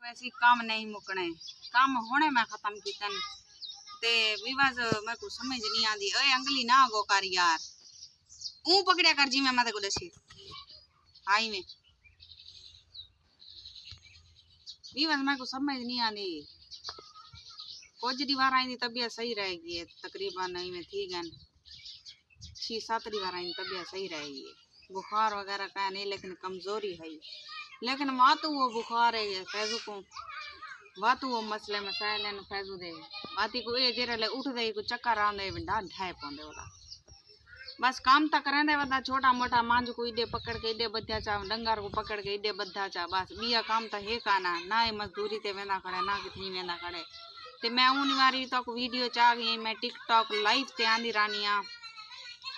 वैसी काम नहीं मुकने काम होने मैं खत्म कीतन ते विवाज मैं को समझ नहीं आती। ओए अंगली ना गो कर यार ऊ पकड़िया कर जी मैं मत को दसी हाई में विवाज मैं को समझ नहीं आती। कुछ बार आई तबीयत सही रहेगी तकरीबन नहीं में थी गन 6-7 बार आई तबीयत सही रहेगी। बुखार वगैरह का नहीं लेकिन कमजोरी है। लेकिन वातु वो बुखार है फैजू को वातु वो मसले मसाइल हैं फैजू दे वाती को ये जेरे ले उठ दे को चक्कर आंदे बिंदा ढाए पौंदे वाला बस काम तक रहंदे वदा छोटा मोटा मांझ को इडे पकड़ के इडे बद्धा चा डंगर को पकड़ के इडे बद्धा चा बस बिया काम तो है काना ना ही मजदूरी ते वेंदा खड़े ना कितनी वेंदा खड़े ते मैं ऊनी वारी तो वीडियो चा गई मैं टिकटॉक लाइव ते आंदी रानिया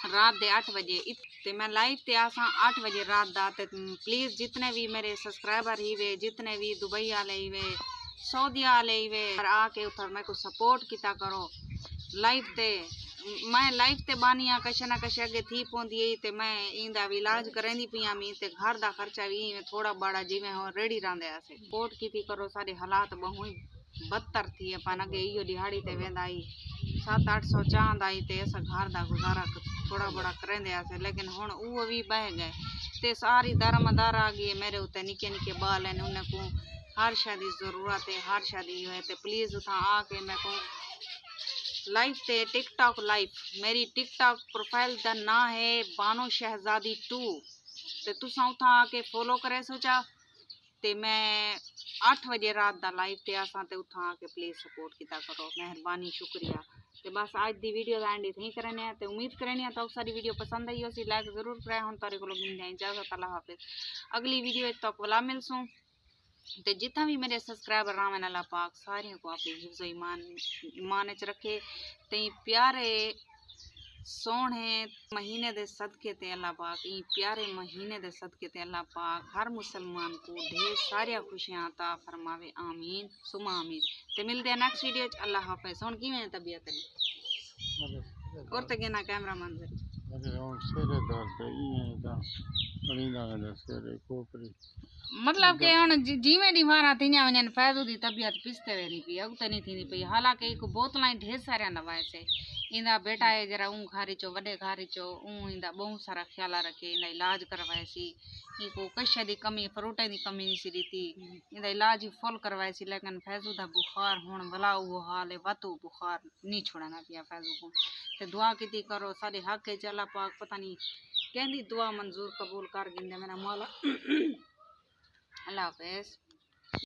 रात दे 8 बजे ते मैं लाइव ते आसा 8 बजे रात दा ते प्लीज जितने भी मेरे सब्सक्राइबर ही वे जितने भी दुबई वाले ही वे सऊदी वाले ही वे आके उधर मेरे को सपोर्ट किता करो लाइव ते मैं लाइव ते बानिया कशे ना कशे अगे थी पौंदी ते मैं इंदा इलाज करेंदी पिया मी ते घर दा खर्चा भी थोड़ा बड़ा जिवें हो रेडी रांदे आसे सपोर्ट कीती करो सारे हालात बहुत बदतर थी अपन अगे इो दिहाड़ी ते वेंदा आई 700-800 चांद आई ते ऐसा घर दा गुजारा थोड़ा बड़ा करेंदे आसे लेकिन हुण वो भी बह गए ते सारी दरमदार आ गई मेरे उते निके निके बाल हैं उन्हें को हर शादी जरूरत है हर शादी है ते प्लीज उठा आके मैं को लाइव ते टिकटॉक लाइव मेरी टिकटॉक प्रोफाइल दा ना है बानो शहजादी 2 ते तुसा उठा आके फॉलो करे सोचा ते मैं 8 बजे रात दा लाइव ते आसा ते उठा आके प्लीज सपोर्ट किता करो मेहरबानी शुक्रिया। ते बस आज दी वीडियो दा एंड इथी करने ते उम्मीद करने तो सारी वीडियो पसंद आई होसी लाइक जरूर करे हुन तारे को गिन दे इजाजत अल्लाह हाफिज अगली वीडियो तक वाला मिलसूं ते जितना भी मेरे सब्सक्राइबर रामन अल्लाह पाक सारे को अपने हिफ्ज़ ईमान च रखे ते प्यारे सोने महीने दे सदके ते अल्लाह पाक ई प्यारे महीने दे सदके ते अल्लाह पाक हर मुसलमान को ढेर सारिया खुशियां अता फरमावे आमीन सुमा आमीन ते मिलते हैं नेक्स्ट वीडियो च अल्लाह हाफिज हुन किवें तबीयत है और ते गेना कैमरा मन मतलब के हुन जिवें दी मारा थिया वने फैजू दी तबीयत पिसते वेरी पी अब तो नहीं थी पई हालांकि एक बोतलां ढेर सारे नवाए से इंदा बेटा है जरा ऊँ खारी चो वडे खारी चो ऊँ इंदा बहुत सारा ख्याल रखे इंदा इलाज करवाए सी इको कशे दी कमी फ्रूटे दी कमी नहीं सी रीती इंदा इलाज ही फुल करवाए सी लेकिन फैजू दा बुखार हुण भला वो हाल है वातू बुखार नहीं छोड़ना पिया फैजू को ते दुआ कीती करो सारे हक है अल्लाह पाक पता नहीं कहंदी दुआ मंजूर कबूल कर गिंदे मेरा मौला अल्लाह हाफिज।